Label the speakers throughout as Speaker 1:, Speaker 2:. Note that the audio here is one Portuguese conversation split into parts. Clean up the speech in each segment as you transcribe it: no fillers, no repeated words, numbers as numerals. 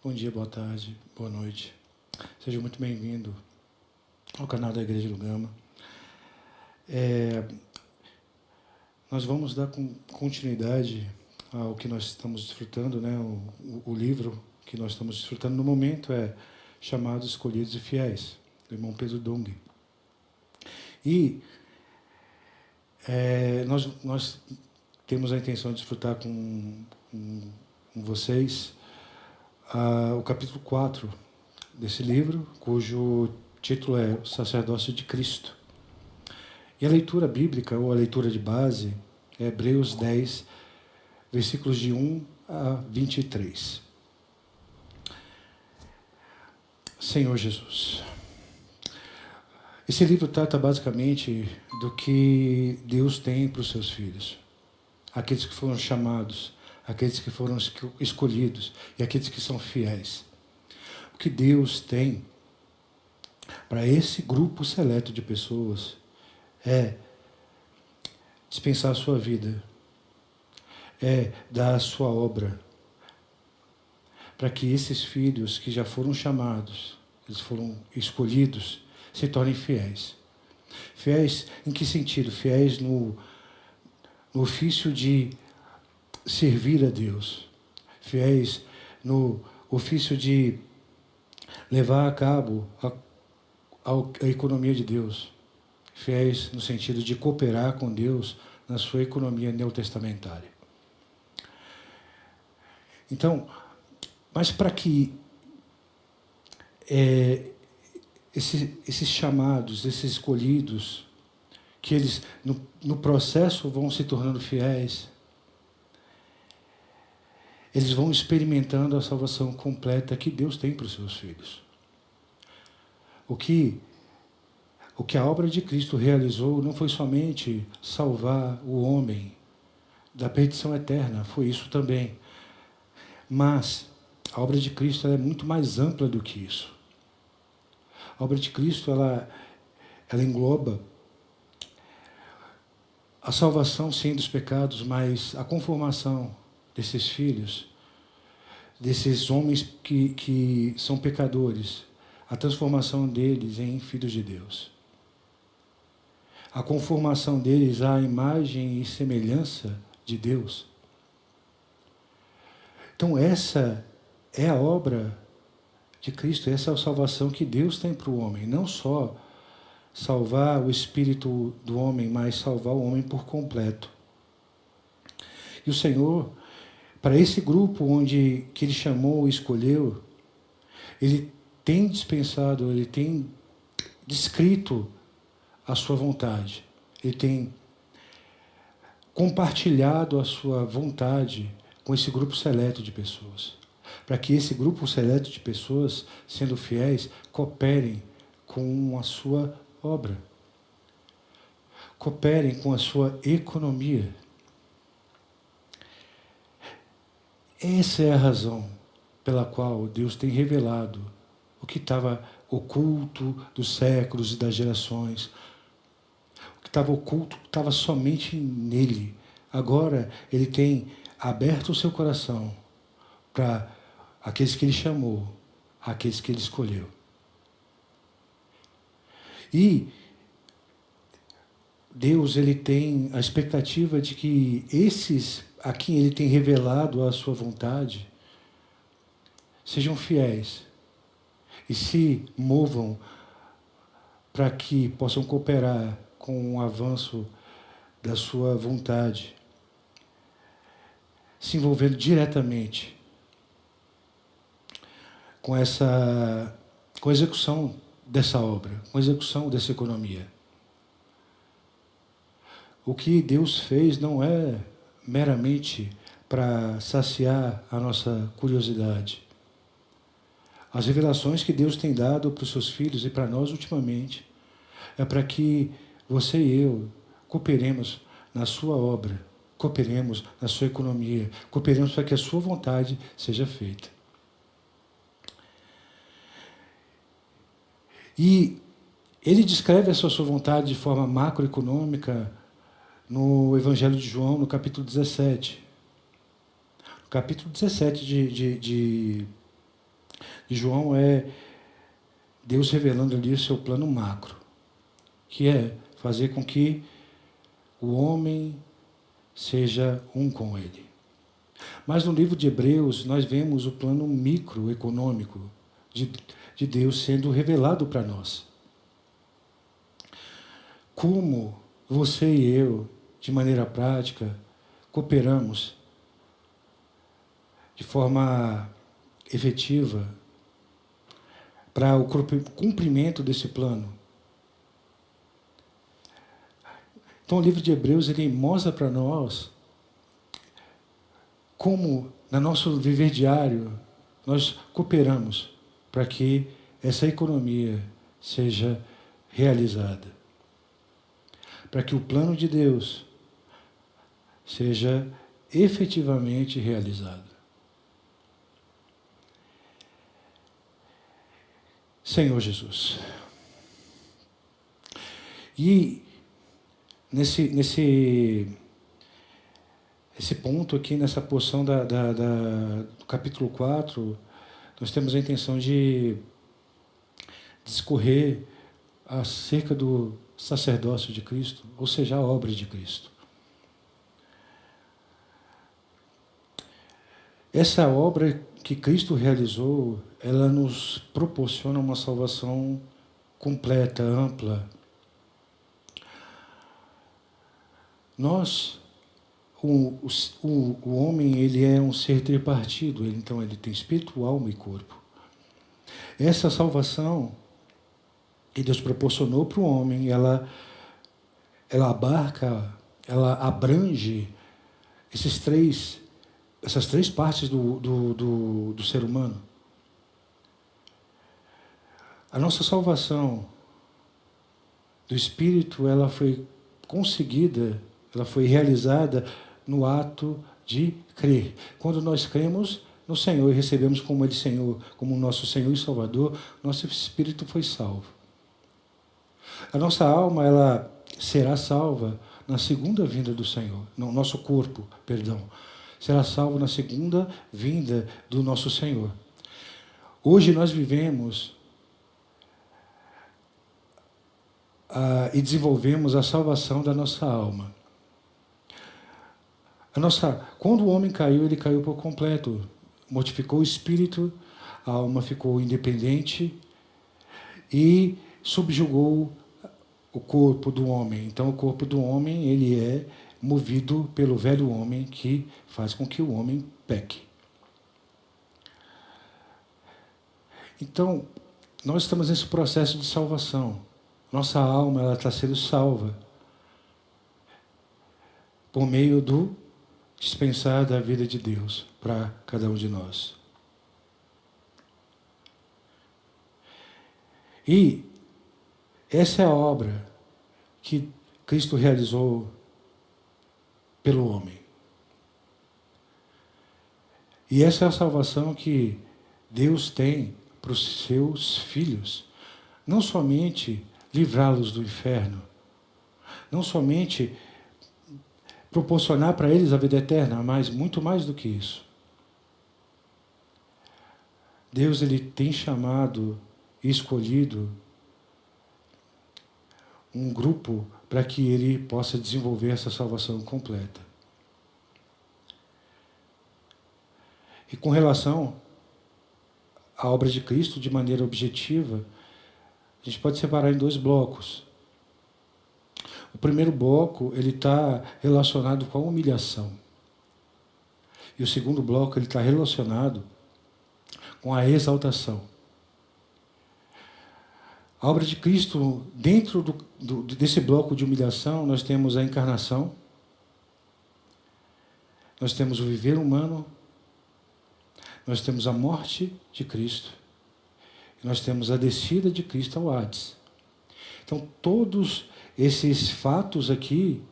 Speaker 1: Bom dia, boa tarde, boa noite. Seja muito bem-vindo ao canal da Igreja do Gama. Nós vamos dar continuidade ao que nós estamos desfrutando, né? O livro que nós estamos desfrutando no momento é Chamados, Escolhidos e Fiéis, do irmão Pedro Dung. E nós temos a intenção de desfrutar com vocês o capítulo 4 desse livro, cujo título é O Sacerdócio de Cristo. E a leitura bíblica, ou a leitura de base, é Hebreus 10, versículos de 1 a 23. Senhor Jesus, esse livro trata basicamente do que Deus tem para os seus filhos, aqueles que foram chamados, aqueles que foram escolhidos e aqueles que são fiéis. O que Deus tem para esse grupo seleto de pessoas é dispensar a sua vida, é dar a sua obra, para que esses filhos que já foram chamados, eles foram escolhidos, se tornem fiéis. Fiéis em que sentido? Fiéis no ofício de servir a Deus, fiéis no ofício de levar a cabo a economia de Deus, fiéis no sentido de cooperar com Deus na sua economia neotestamentária. Então, mas para que esses chamados, esses escolhidos, que eles no processo vão se tornando fiéis, eles vão experimentando a salvação completa que Deus tem para os seus filhos. O que a obra de Cristo realizou não foi somente salvar o homem da perdição eterna, foi isso também. Mas a obra de Cristo é muito mais ampla do que isso. A obra de Cristo ela engloba a salvação, sim, dos pecados, mas a conformação desses filhos, desses homens que são pecadores, a transformação deles em filhos de Deus. A conformação deles à imagem e semelhança de Deus. Então essa é a obra de Cristo, essa é a salvação que Deus tem para o homem. Não só salvar o espírito do homem, mas salvar o homem por completo. E o Senhor, para esse grupo que Ele chamou e escolheu, Ele tem dispensado, Ele tem descrito a sua vontade. Ele tem compartilhado a sua vontade com esse grupo seleto de pessoas. Para que esse grupo seleto de pessoas, sendo fiéis, cooperem com a sua obra. Cooperem com a sua economia. Essa é a razão pela qual Deus tem revelado o que estava oculto dos séculos e das gerações. O que estava oculto estava somente nele. Agora Ele tem aberto o seu coração para aqueles que Ele chamou, aqueles que Ele escolheu. E Deus, Ele tem a expectativa de que esses a quem Ele tem revelado a sua vontade sejam fiéis e se movam para que possam cooperar com o avanço da sua vontade, se envolvendo diretamente com a execução dessa obra, com a execução dessa economia. O que Deus fez não é meramente para saciar a nossa curiosidade. As revelações que Deus tem dado para os seus filhos e para nós ultimamente é para que você e eu cooperemos na sua obra, cooperemos na sua economia, cooperemos para que a sua vontade seja feita. E Ele descreve essa sua vontade de forma macroeconômica no Evangelho de João, no capítulo 17. No capítulo 17 de de João é Deus revelando ali o seu plano macro, que é fazer com que o homem seja um com ele. Mas no livro de Hebreus, nós vemos o plano microeconômico de Deus sendo revelado para nós. Como você e eu, de maneira prática, cooperamos de forma efetiva para o cumprimento desse plano. Então, o livro de Hebreus, ele mostra para nós como, no nosso viver diário, nós cooperamos para que essa economia seja realizada. Para que o plano de Deus seja efetivamente realizado. Senhor Jesus. E nesse ponto aqui, nessa porção do capítulo 4, nós temos a intenção de discorrer acerca do sacerdócio de Cristo, ou seja, a obra de Cristo. Essa obra que Cristo realizou, ela nos proporciona uma salvação completa, ampla. Nós, o homem, ele é um ser tripartido, então ele tem espírito, alma e corpo. Essa salvação que Deus proporcionou para o homem, ela abarca, ela abrange essas três partes do ser humano. A nossa salvação do espírito, ela foi conseguida, ela foi realizada no ato de crer. Quando nós cremos no Senhor e recebemos como Ele Senhor, como nosso Senhor e Salvador, nosso espírito foi salvo. A nossa alma, ela será salva na segunda vinda do Senhor. Não, nosso corpo, perdão, será salvo na segunda vinda do nosso Senhor. Hoje nós vivemos e desenvolvemos a salvação da nossa alma. Quando o homem caiu, ele caiu por completo. Mortificou o espírito, a alma ficou independente e subjugou o corpo do homem. Então, o corpo do homem, ele é movido pelo velho homem que faz com que o homem peque. Então, nós estamos nesse processo de salvação. Nossa alma, ela está sendo salva por meio do dispensar da vida de Deus para cada um de nós. E essa é a obra que Cristo realizou pelo homem. E essa é a salvação que Deus tem para os seus filhos. Não somente livrá-los do inferno, não somente proporcionar para eles a vida eterna, mas muito mais do que isso. Deus, ele tem chamado e escolhido um grupo para que ele possa desenvolver essa salvação completa. E com relação à obra de Cristo, de maneira objetiva, a gente pode separar em dois blocos. O primeiro bloco, ele está relacionado com a humilhação. E o segundo bloco, ele está relacionado com a exaltação. A obra de Cristo, dentro desse bloco de humilhação, nós temos a encarnação, nós temos o viver humano, nós temos a morte de Cristo, e nós temos a descida de Cristo ao Hades. Então, todos esses fatos aqui,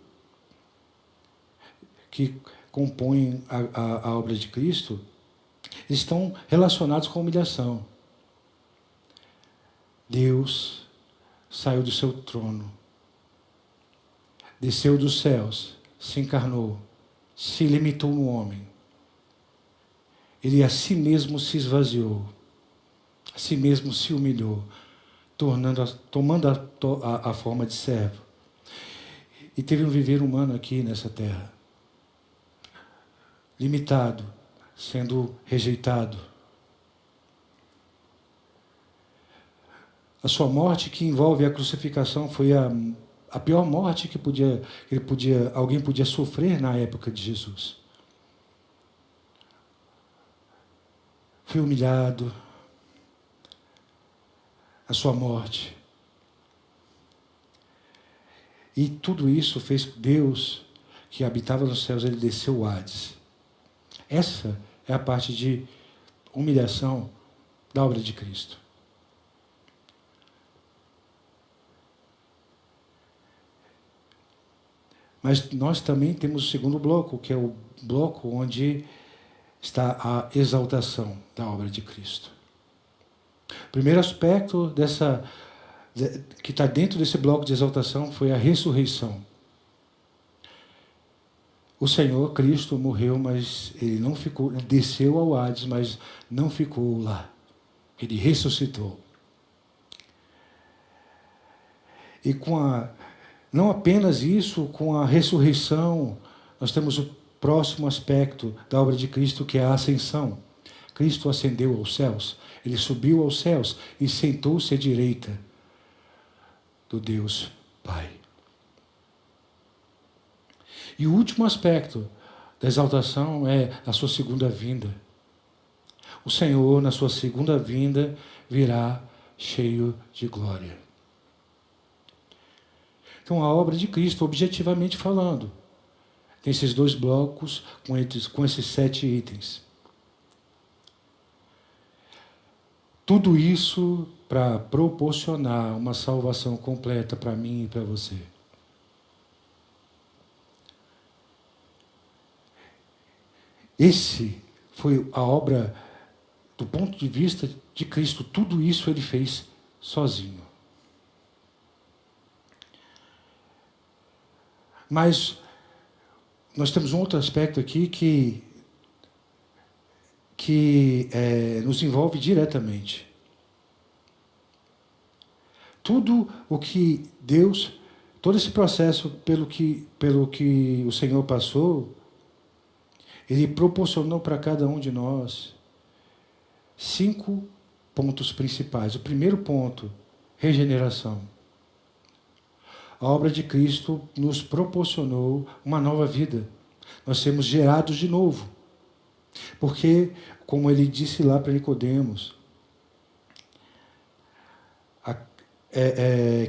Speaker 1: que compõem a obra de Cristo, estão relacionados com a humilhação. Deus saiu do seu trono, desceu dos céus, se encarnou, se limitou no homem. Ele a si mesmo se esvaziou. a si mesmo se humilhou, tomando a forma de servo. E teve um viver humano aqui nessa terra, limitado, sendo rejeitado. A sua morte, que envolve a crucificação, foi a pior morte que alguém podia sofrer na época de Jesus. Foi humilhado. A sua morte. E tudo isso fez Deus, que habitava nos céus, ele desceu o Hades. Essa é a parte de humilhação da obra de Cristo. Mas nós também temos o segundo bloco, que é o bloco onde está a exaltação da obra de Cristo. O primeiro aspecto que está dentro desse bloco de exaltação foi a ressurreição. O Senhor Cristo morreu, mas ele não ficou, ele desceu ao Hades, mas não ficou lá. Ele ressuscitou. E não apenas isso, com a ressurreição, nós temos o próximo aspecto da obra de Cristo, que é a ascensão. Cristo ascendeu aos céus, ele subiu aos céus e sentou-se à direita do Deus Pai. E o último aspecto da exaltação é a sua segunda vinda. O Senhor, na sua segunda vinda, virá cheio de glória. Então, a obra de Cristo, objetivamente falando, tem esses dois blocos com esses 7 itens. Tudo isso para proporcionar uma salvação completa para mim e para você. Esse foi a obra, do ponto de vista de Cristo, tudo isso ele fez sozinho. Mas nós temos um outro aspecto aqui que nos envolve diretamente. Tudo o que Deus, todo esse processo pelo que o Senhor passou, ele proporcionou para cada um de nós 5 pontos principais. O primeiro ponto, regeneração. A obra de Cristo nos proporcionou uma nova vida. Nós sermos gerados de novo. Porque, como ele disse lá para Nicodemos,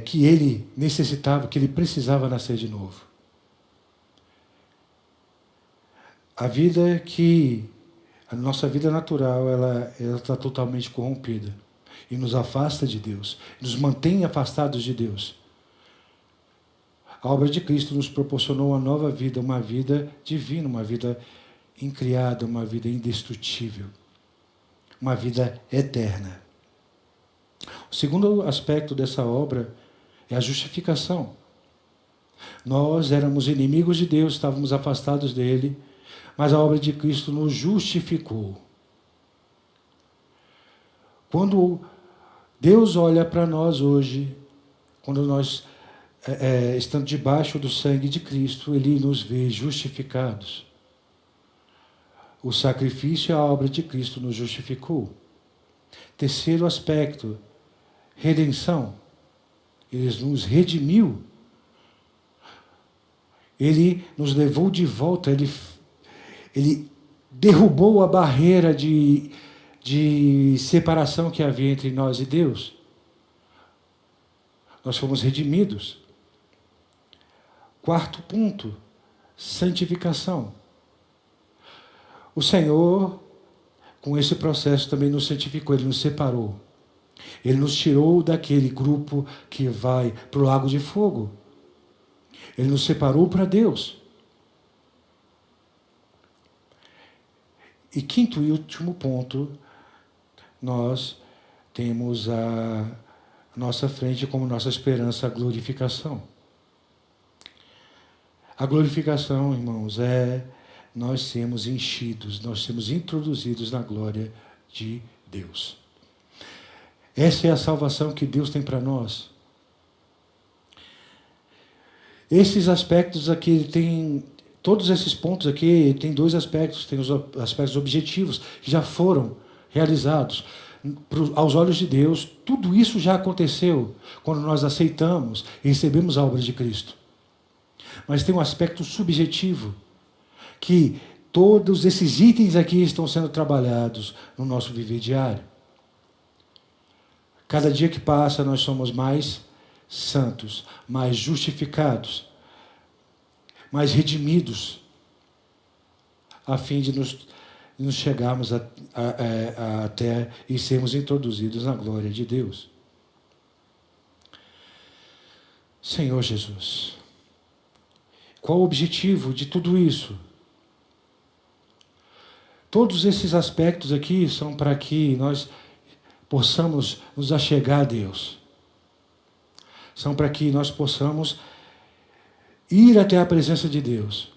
Speaker 1: que ele necessitava, que ele precisava nascer de novo. A nossa vida natural, ela está totalmente corrompida. E nos afasta de Deus. Nos mantém afastados de Deus. A obra de Cristo nos proporcionou uma nova vida, uma vida divina, uma vida incriada, uma vida indestrutível, uma vida eterna. O segundo aspecto dessa obra é a justificação. Nós éramos inimigos de Deus, estávamos afastados dele, mas a obra de Cristo nos justificou. Quando Deus olha para nós hoje, quando nós estando debaixo do sangue de Cristo, ele nos vê justificados. O sacrifício e a obra de Cristo nos justificou. Terceiro aspecto, redenção. Ele nos redimiu. Ele nos levou de volta. Ele derrubou a barreira de separação que havia entre nós e Deus. Nós fomos redimidos. Quarto ponto, santificação. O Senhor, com esse processo, também nos santificou, ele nos separou. Ele nos tirou daquele grupo que vai para o lago de fogo. Ele nos separou para Deus. E quinto e último ponto, nós temos a nossa frente como nossa esperança a glorificação. A glorificação, irmãos, é nós sermos enchidos, nós sermos introduzidos na glória de Deus. Essa é a salvação que Deus tem para nós. Esses aspectos aqui tem, todos esses pontos aqui tem dois aspectos. Tem os aspectos objetivos que já foram realizados. Aos olhos de Deus, tudo isso já aconteceu quando nós aceitamos e recebemos a obra de Cristo. Mas tem um aspecto subjetivo, que todos esses itens aqui estão sendo trabalhados no nosso viver diário. Cada dia que passa, nós somos mais santos, mais justificados, mais redimidos, a fim de nos chegarmos até e sermos introduzidos na glória de Deus. Senhor Jesus, qual o objetivo de tudo isso? Todos esses aspectos aqui são para que nós possamos nos achegar a Deus. São para que nós possamos ir até a presença de Deus.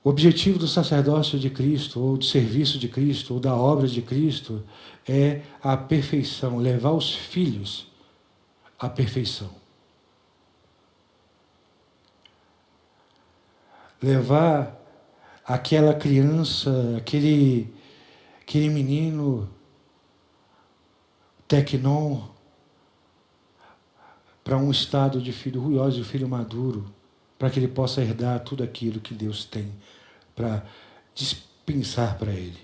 Speaker 1: O objetivo do sacerdócio de Cristo, ou do serviço de Cristo, ou da obra de Cristo, é a perfeição, levar os filhos à perfeição. Levar aquela criança, aquele menino tecnon, para um estado de filho ruioso e filho maduro, para que ele possa herdar tudo aquilo que Deus tem para dispensar para ele.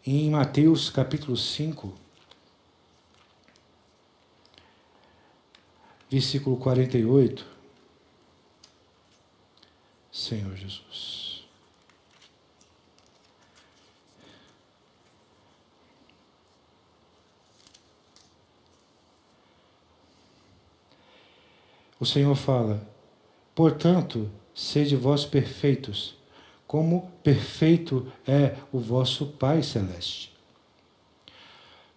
Speaker 1: Em Mateus capítulo 5, versículo 48, Senhor Jesus. O Senhor fala: portanto, sede vós perfeitos, como perfeito é o vosso Pai Celeste.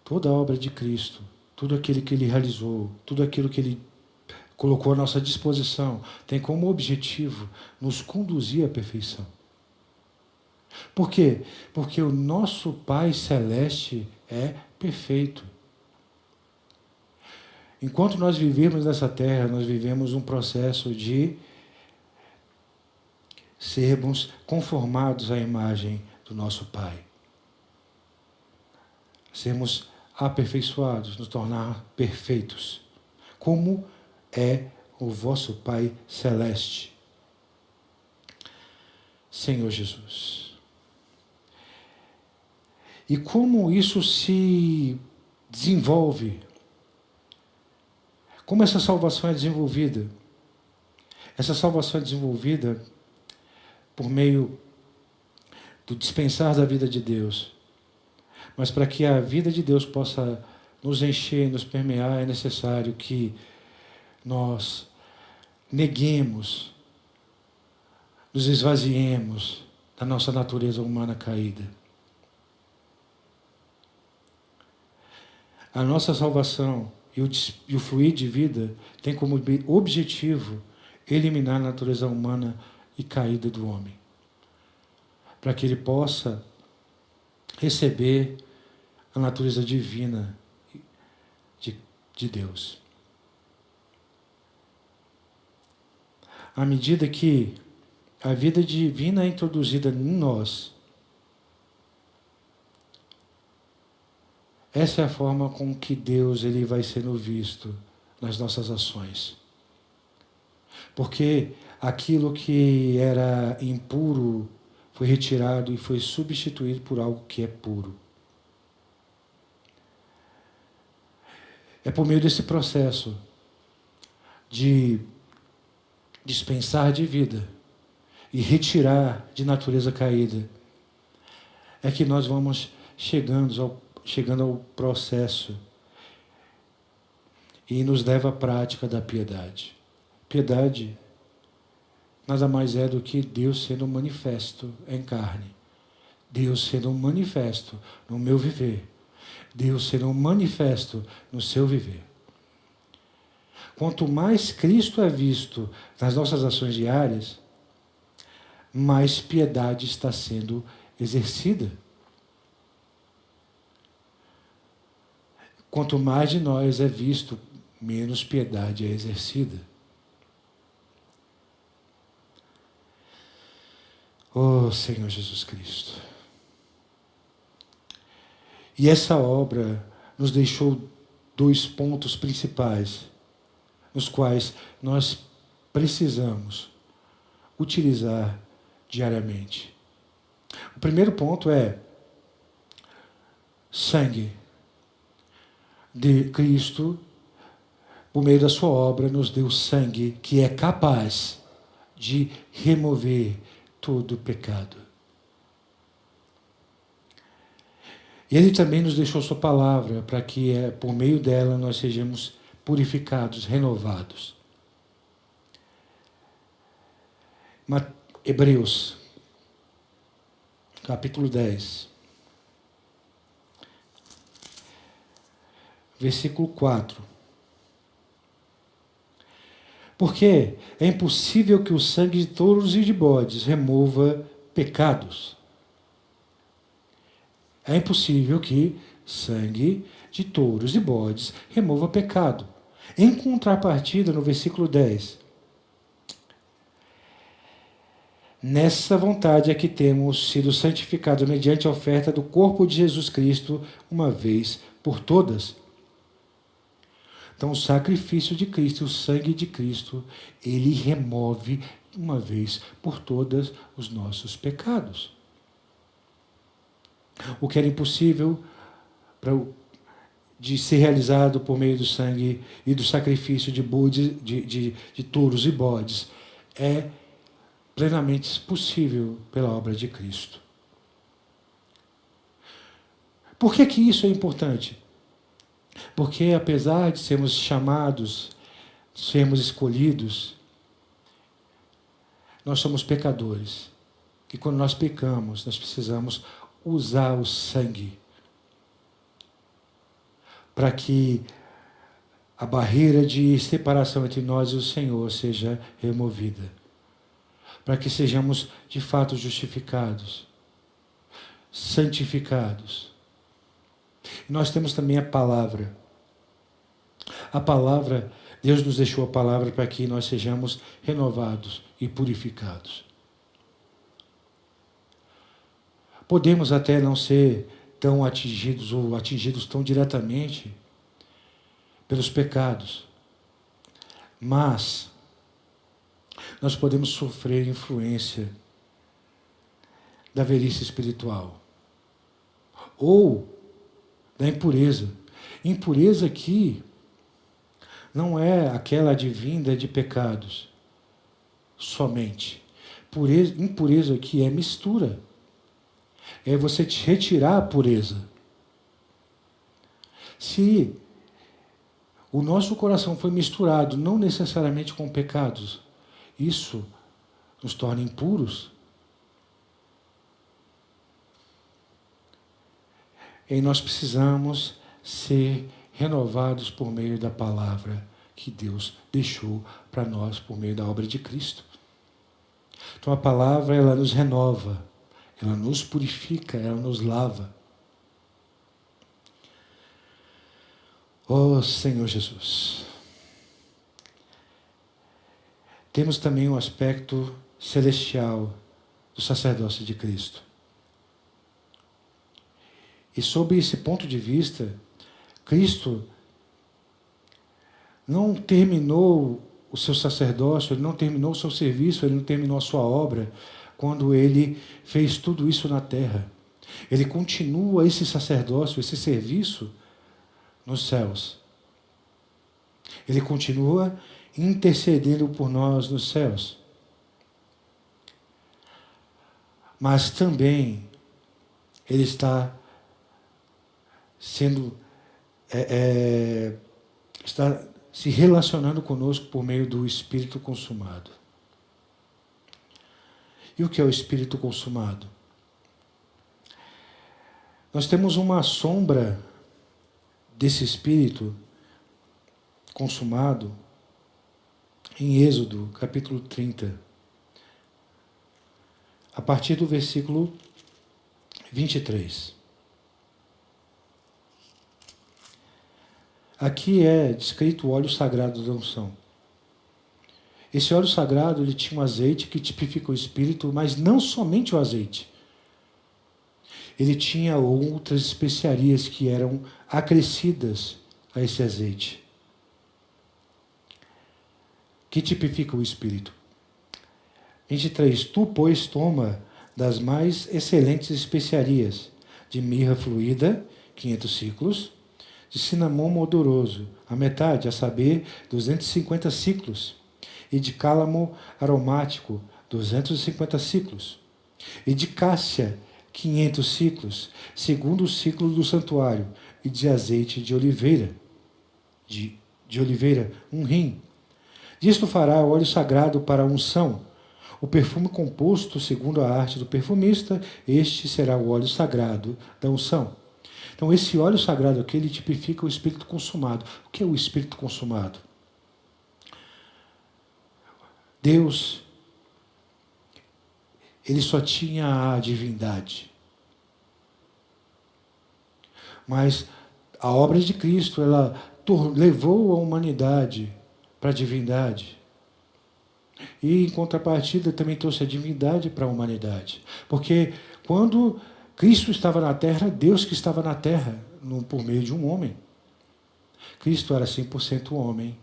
Speaker 1: Toda a obra de Cristo, tudo aquilo que Ele realizou, tudo aquilo que Ele colocou à nossa disposição, tem como objetivo nos conduzir à perfeição. Por quê? Porque o nosso Pai Celeste é perfeito. Enquanto nós vivemos nessa terra, nós vivemos um processo de sermos conformados à imagem do nosso Pai. Sermos aperfeiçoados, nos tornar perfeitos, como é o vosso Pai Celeste. Senhor Jesus. E como isso se desenvolve? Como essa salvação é desenvolvida? Essa salvação é desenvolvida por meio do dispensar da vida de Deus. Mas para que a vida de Deus possa nos encher, nos permear, é necessário que nós neguemos, nos esvaziemos da nossa natureza humana caída. A nossa salvação e o fluir de vida tem como objetivo eliminar a natureza humana e caída do homem, para que ele possa receber a natureza divina de Deus. À medida que a vida divina é introduzida em nós, essa é a forma com que Deus ele vai sendo visto nas nossas ações. Porque aquilo que era impuro foi retirado e foi substituído por algo que é puro. É por meio desse processo de dispensar de vida e retirar de natureza caída, é que nós vamos chegando ao processo e nos leva à prática da piedade. Piedade nada mais é do que Deus sendo manifesto em carne. Deus sendo manifesto no meu viver. Deus sendo manifesto no seu viver. Quanto mais Cristo é visto nas nossas ações diárias, mais piedade está sendo exercida. quanto mais de nós é visto, menos piedade é exercida. Oh, Senhor Jesus Cristo. E essa obra nos deixou 2 pontos principais, nos quais nós precisamos utilizar diariamente. O primeiro ponto é: sangue de Cristo, por meio da sua obra, nos deu sangue que é capaz de remover todo o pecado. E Ele também nos deixou sua palavra para que, por meio dela, nós sejamos purificados, renovados. Hebreus, capítulo 10, versículo 4. Porque é impossível que o sangue de touros e de bodes remova pecados. É impossível que sangue de touros e bodes remova pecado. Em contrapartida, no versículo 10, nessa vontade é que temos sido santificados mediante a oferta do corpo de Jesus Cristo, uma vez por todas. Então, o sacrifício de Cristo, o sangue de Cristo, ele remove, uma vez por todas, os nossos pecados. O que era impossível de ser realizado por meio do sangue e do sacrifício de touros e bodes é plenamente possível pela obra de Cristo. Por que isso é importante? Porque apesar de sermos chamados, sermos escolhidos, nós somos pecadores. E quando nós pecamos, nós precisamos usar o sangue para que a barreira de separação entre nós e o Senhor seja removida. Para que sejamos de fato justificados, santificados. Nós temos também a palavra. A palavra, Deus nos deixou a palavra para que nós sejamos renovados e purificados. Podemos até não ser tão atingidos ou atingidos tão diretamente pelos pecados, mas nós podemos sofrer influência da velhice espiritual ou da impureza. Impureza aqui não é aquela advinda de pecados somente. Impureza aqui é mistura. É você te retirar a pureza. Se o nosso coração foi misturado, não necessariamente com pecados, isso nos torna impuros. E nós precisamos ser renovados por meio da palavra que Deus deixou para nós por meio da obra de Cristo. Então a palavra, ela nos renova, ela nos purifica, ela nos lava. Oh, Senhor Jesus. Temos também um aspecto celestial do sacerdócio de Cristo. E sob esse ponto de vista, Cristo não terminou o seu sacerdócio, ele não terminou o seu serviço, ele não terminou a sua obra quando ele fez tudo isso na terra. Ele continua esse sacerdócio, esse serviço nos céus. Ele continua intercedendo por nós nos céus. Mas também ele está está se relacionando conosco por meio do Espírito consumado. E o que é o Espírito consumado? Nós temos uma sombra desse Espírito consumado em Êxodo, capítulo 30, a partir do versículo 23. Aqui é descrito o óleo sagrado da unção. Esse óleo sagrado, ele tinha um azeite que tipifica o Espírito, mas não somente o azeite. Ele tinha outras especiarias que eram acrescidas a esse azeite, que tipifica o Espírito. 23. Tu, pois, toma das mais excelentes especiarias, de mirra fluída, 500 ciclos, de cinamomo odoroso, a metade, a saber, 250 ciclos, e de cálamo aromático, 250 ciclos, e de cássia, 500 ciclos, segundo o ciclo do santuário, e de azeite de oliveira, de oliveira, um rim. Disto fará o óleo sagrado para a unção, o perfume composto segundo a arte do perfumista, este será o óleo sagrado da unção. Então, esse óleo sagrado aqui, ele tipifica o Espírito consumado. O que é o Espírito consumado? Deus, ele só tinha a divindade. Mas a obra de Cristo, ela levou a humanidade para a divindade. E, em contrapartida, também trouxe a divindade para a humanidade. Porque quando Cristo estava na terra, Deus que estava na terra, por meio de um homem. Cristo era 100% homem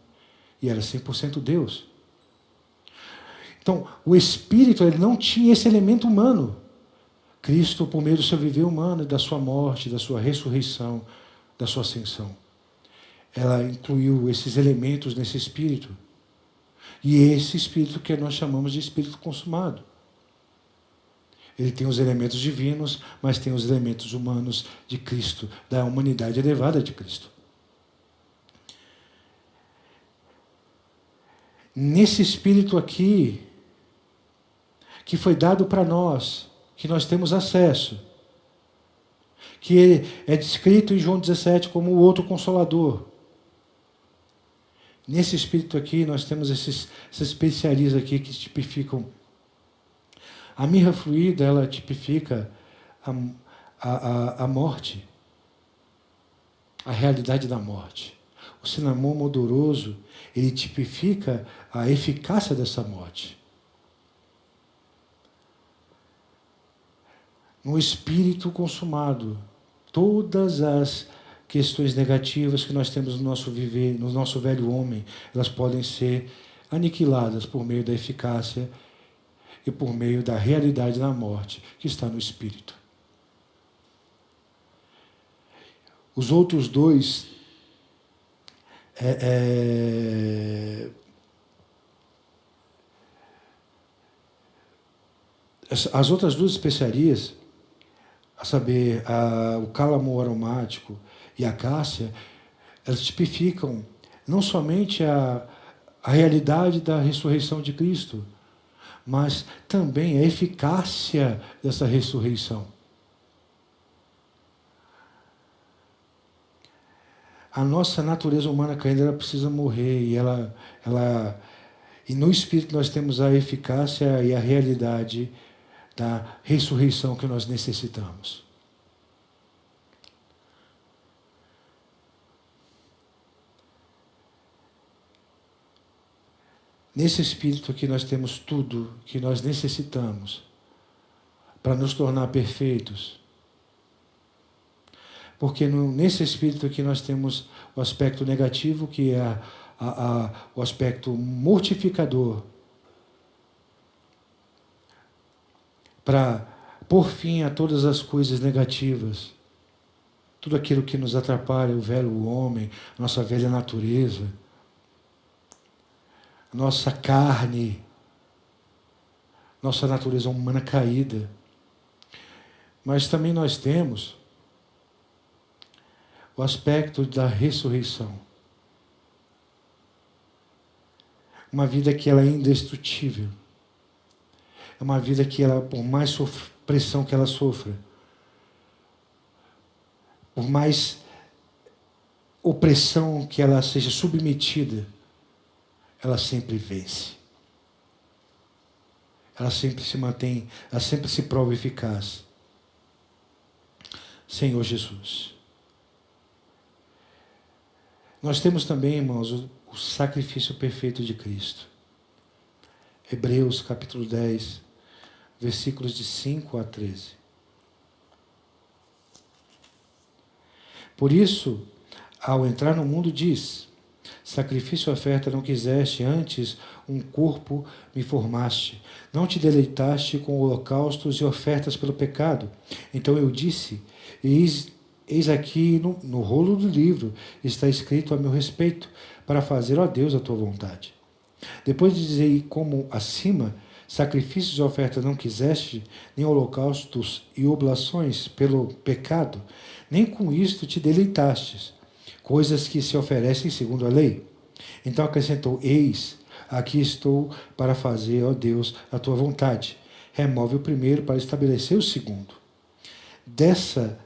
Speaker 1: e era 100% Deus. Então, o Espírito, ele não tinha esse elemento humano. Cristo, por meio do seu viver humano, da sua morte, da sua ressurreição, da sua ascensão, ela incluiu esses elementos nesse Espírito. E esse Espírito que nós chamamos de Espírito consumado. Ele tem os elementos divinos, mas tem os elementos humanos de Cristo, da humanidade elevada de Cristo. Nesse Espírito aqui, que foi dado para nós, que nós temos acesso, que é descrito em João 17 como o outro Consolador. Nesse Espírito aqui, nós temos essas especiarias aqui que tipificam. A mirra fluída, ela tipifica a morte, a realidade da morte. O cinamomo odoroso, ele tipifica a eficácia dessa morte. No Espírito consumado, todas as questões negativas que nós temos no nosso viver, no nosso velho homem, elas podem ser aniquiladas por meio da eficácia e por meio da realidade da morte que está no Espírito. Os outros dois as outras duas especiarias, a saber, o cálamo aromático e a cássia, elas tipificam não somente a realidade da ressurreição de Cristo, mas também a eficácia dessa ressurreição. A nossa natureza humana caída, ela precisa morrer, e no Espírito nós temos a eficácia e a realidade da ressurreição que nós necessitamos. Nesse Espírito aqui nós temos tudo que nós necessitamos para nos tornar perfeitos. Porque nesse Espírito aqui nós temos o aspecto negativo, que é o aspecto mortificador, para pôr fim a todas as coisas negativas, tudo aquilo que nos atrapalha, o velho homem, nossa velha natureza, nossa carne, nossa natureza humana caída. Mas também nós temos o aspecto da ressurreição. Uma vida que ela é indestrutível. É uma vida que ela, por mais pressão que ela sofra, por mais opressão que ela seja submetida, ela sempre vence. Ela sempre se mantém, ela sempre se prova eficaz. Senhor Jesus. Nós temos também, irmãos, o sacrifício perfeito de Cristo. Hebreus capítulo 10, versículos de 5 a 13. Por isso, ao entrar no mundo, diz: sacrifício e oferta não quiseste, antes um corpo me formaste. Não te deleitaste com holocaustos e ofertas pelo pecado. Então eu disse: eis aqui no rolo do livro está escrito a meu respeito, para fazer, ó Deus, a tua vontade. Depois de dizer como acima, sacrifícios e ofertas não quiseste, nem holocaustos e oblações pelo pecado, nem com isto te deleitastes, coisas que se oferecem segundo a lei. Então acrescentou: eis, aqui estou para fazer, ó Deus, a tua vontade. Remove o primeiro para estabelecer o segundo.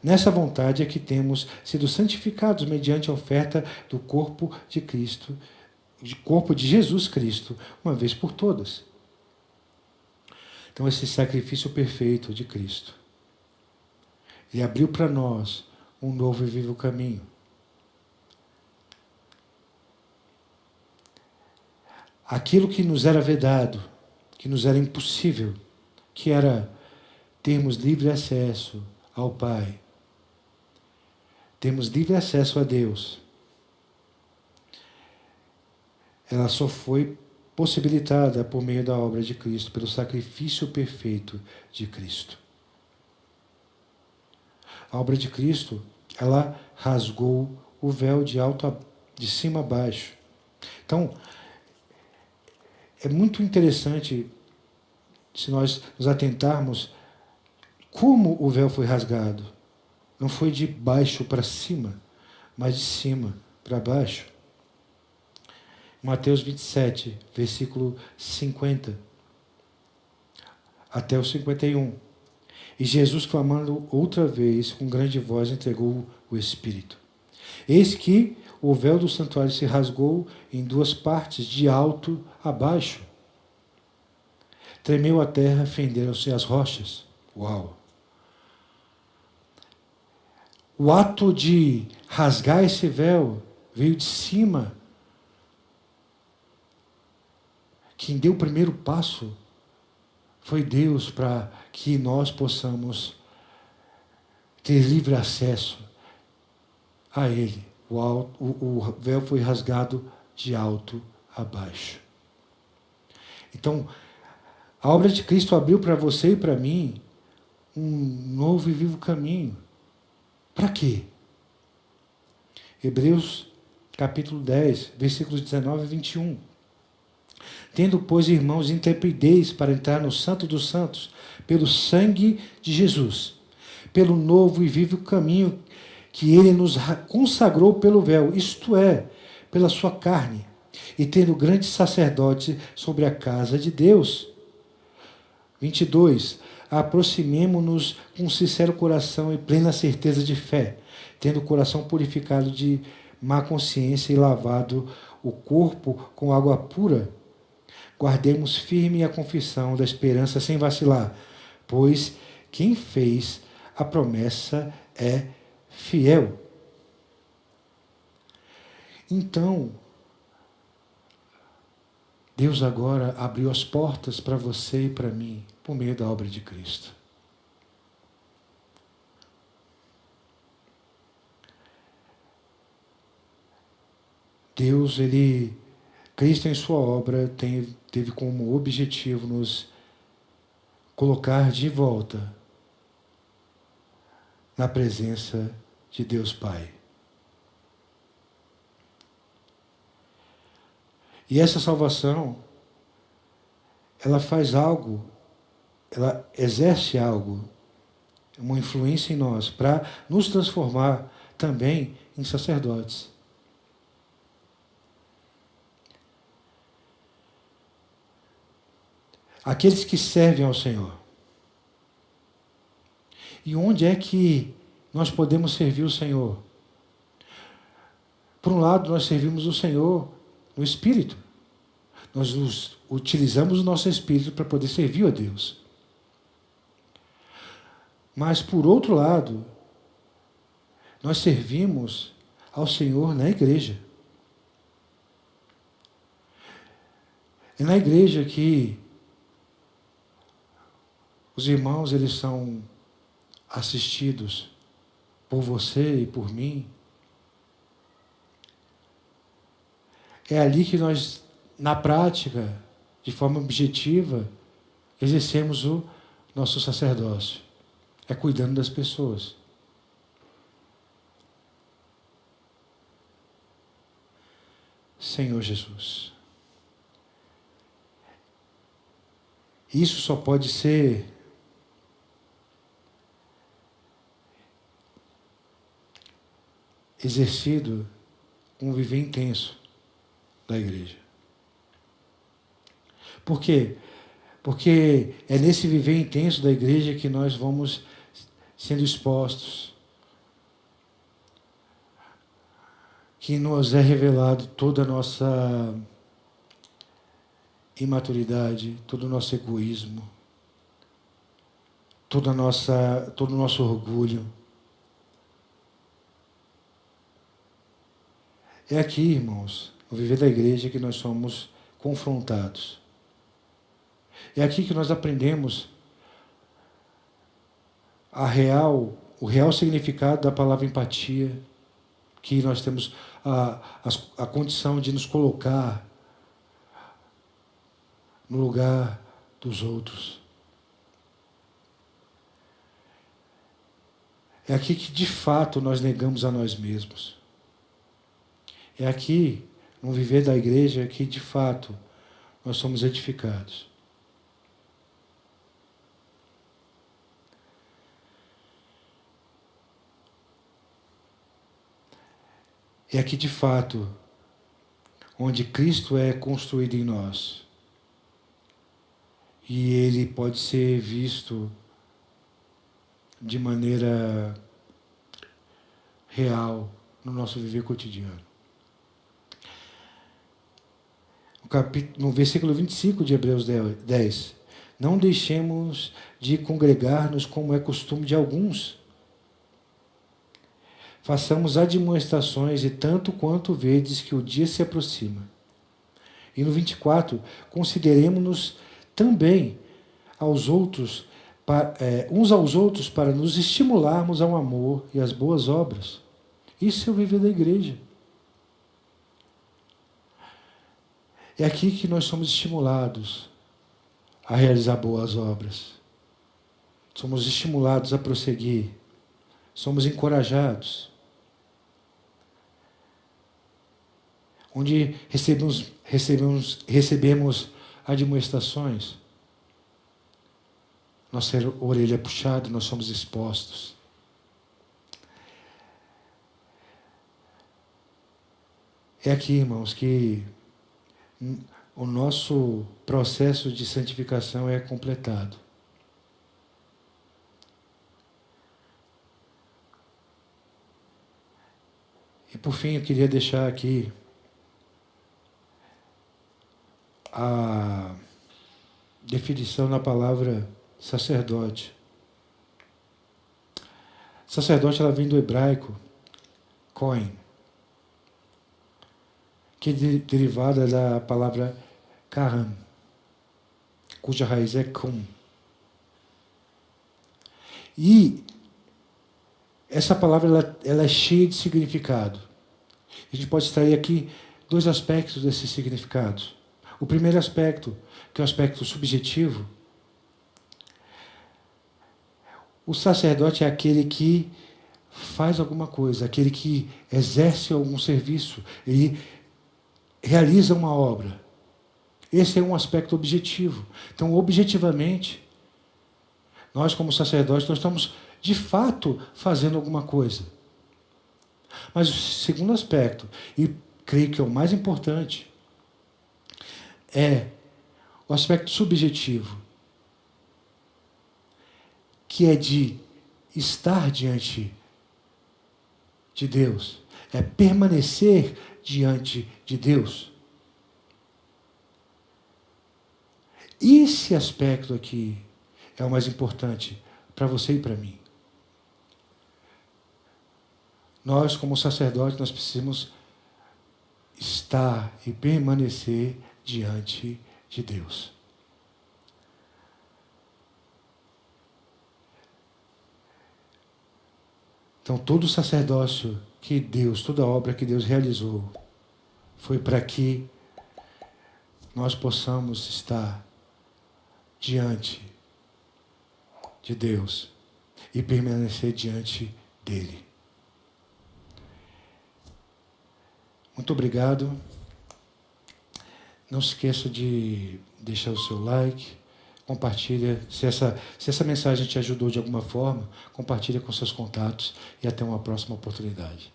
Speaker 1: Nessa vontade é que temos sido santificados mediante a oferta do corpo de Cristo, corpo de Jesus Cristo, uma vez por todas. Então, esse sacrifício perfeito de Cristo, ele abriu para nós um novo e vivo caminho. Aquilo que nos era vedado, que nos era impossível, que era termos livre acesso ao Pai, termos livre acesso a Deus, ela só foi possibilitada por meio da obra de Cristo, pelo sacrifício perfeito de Cristo. A obra de Cristo, ela rasgou o véu de cima a baixo. Então, é muito interessante se nós nos atentarmos como o véu foi rasgado. Não foi de baixo para cima, mas de cima para baixo. Mateus 27, versículo 50 até o 51. E Jesus, clamando outra vez, com grande voz, entregou o Espírito. Eis que o véu do santuário se rasgou em duas partes, de alto a baixo. Tremeu a terra, fenderam-se as rochas. Uau! O ato de rasgar esse véu veio de cima. Quem deu o primeiro passo foi Deus, para que nós possamos ter livre acesso a Ele. O véu foi rasgado de alto a baixo. Então, a obra de Cristo abriu para você e para mim um novo e vivo caminho. Para quê? Hebreus capítulo 10, versículos 19 e 21. Tendo, pois, irmãos, intrepidez para entrar no Santo dos Santos, pelo sangue de Jesus, pelo novo e vivo caminho que Ele nos consagrou pelo véu, isto é, pela sua carne, e tendo grande sacerdote sobre a casa de Deus. 22. Aproximemo-nos com sincero coração e plena certeza de fé, tendo o coração purificado de má consciência e lavado o corpo com água pura. Guardemos firme a confissão da esperança sem vacilar, pois quem fez a promessa é fiel. Então, Deus agora abriu as portas para você e para mim, por meio da obra de Cristo. Deus, Cristo em sua obra teve como objetivo nos colocar de volta na presença de Deus Pai. E essa salvação, ela faz algo, ela exerce algo, uma influência em nós, para nos transformar também em sacerdotes. Aqueles que servem ao Senhor. E onde é que nós podemos servir o Senhor? Por um lado, nós servimos o Senhor no Espírito. Nós utilizamos o nosso Espírito para poder servir a Deus. Mas, por outro lado, nós servimos ao Senhor na igreja. E na igreja que os irmãos, eles são assistidos por você e por mim, é ali que nós, na prática, de forma objetiva, exercemos o nosso sacerdócio. É cuidando das pessoas. Senhor Jesus. Isso só pode ser exercido com um viver intenso da igreja. Por quê? Porque é nesse viver intenso da igreja que nós vamos sendo expostos, que nos é revelado toda a nossa imaturidade, todo o nosso egoísmo, todo o nosso orgulho. É aqui, irmãos, no viver da igreja, que nós somos confrontados. É aqui que nós aprendemos o real significado da palavra empatia, que nós temos a condição de nos colocar no lugar dos outros. É aqui que, de fato, nós negamos a nós mesmos. É aqui, no viver da igreja, que, de fato, nós somos edificados. É aqui, de fato, onde Cristo é construído em nós. E Ele pode ser visto de maneira real no nosso viver cotidiano. No versículo 25 de Hebreus 10. Não deixemos de congregar-nos como é costume de alguns. Façamos admoestações, e tanto quanto vedes que o dia se aproxima. E no 24, consideremos-nos também uns aos outros para nos estimularmos ao amor e às boas obras. Isso é o viver da igreja. É aqui que nós somos estimulados a realizar boas obras. Somos estimulados a prosseguir. Somos encorajados. Onde recebemos admoestações, nossa orelha é puxada, nós somos expostos. É aqui, irmãos, que o nosso processo de santificação é completado. E por fim, eu queria deixar aqui a definição na palavra sacerdote. Sacerdote, ela vem do hebraico Cohen, que é derivada da palavra Kahan, cuja raiz é Kum. E essa palavra ela é cheia de significado. A gente pode extrair aqui 2 aspectos desses significados. O primeiro aspecto, que é o aspecto subjetivo, o sacerdote é aquele que faz alguma coisa, aquele que exerce algum serviço, ele realiza uma obra. Esse é um aspecto objetivo. Então, objetivamente, nós como sacerdotes, nós estamos de fato fazendo alguma coisa. Mas o segundo aspecto, e creio que é o mais importante, é o aspecto subjetivo, que é de estar diante de Deus, é permanecer diante de Deus. Esse aspecto aqui é o mais importante para você e para mim. Nós, como sacerdotes, nós precisamos estar e permanecer diante de Deus. Então, todo o sacerdócio que Deus, toda a obra que Deus realizou, foi para que nós possamos estar diante de Deus e permanecer diante dele. Muito obrigado. Não se esqueça de deixar o seu like, compartilha. Se essa mensagem te ajudou de alguma forma, compartilha com seus contatos e até uma próxima oportunidade.